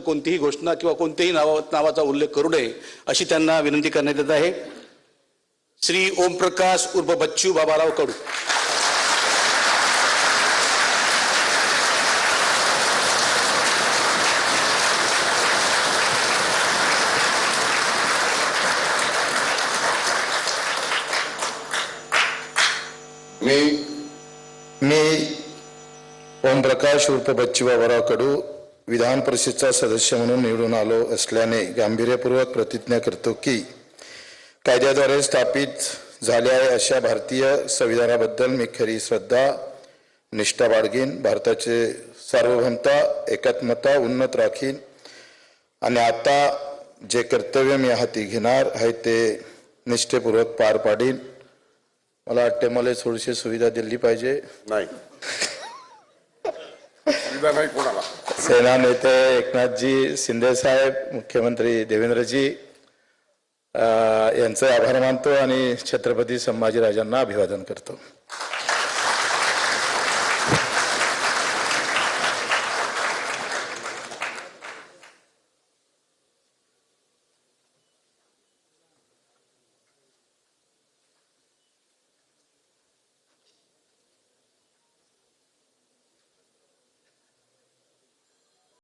कोणतीही घोषणा किंवा कोणत्याही नावाचा उल्लेख करू नये अशी त्यांना विनंती करण्यात येत आहे। श्री ओमप्रकाश उर्फ बच्चू बाबाराव कडू। मी ओमप्रकाश उर्फ बच्चू बाबाराव कडू विधान परिषदेचा सदस्य म्हणून निवडून आलो असल्याने गांभीर्यपूर्वक प्रतिज्ञा करतो की कायद्याद्वारे स्थापित झाले आहे अशा भारतीय संविधानाबद्दल मी खरी श्रद्धा निष्ठा बाळगीन, भारताचे सार्वभौमता एकात्मता उन्नत राखीन आणि आता जे कर्तव्य मी हाती घेणार आहे ते निष्ठेपूर्वक पार पाडीन। मला वाटते मला थोडीशी सुविधा दिली पाहिजे। नाही सुविधा नाही कोणाला। सेना नेते एकनाथजी शिंदे साहेब, मुख्यमंत्री देवेंद्रजी यांचे आभार मानतो आणि छत्रपती संभाजीराजांना अभिवादन करतो।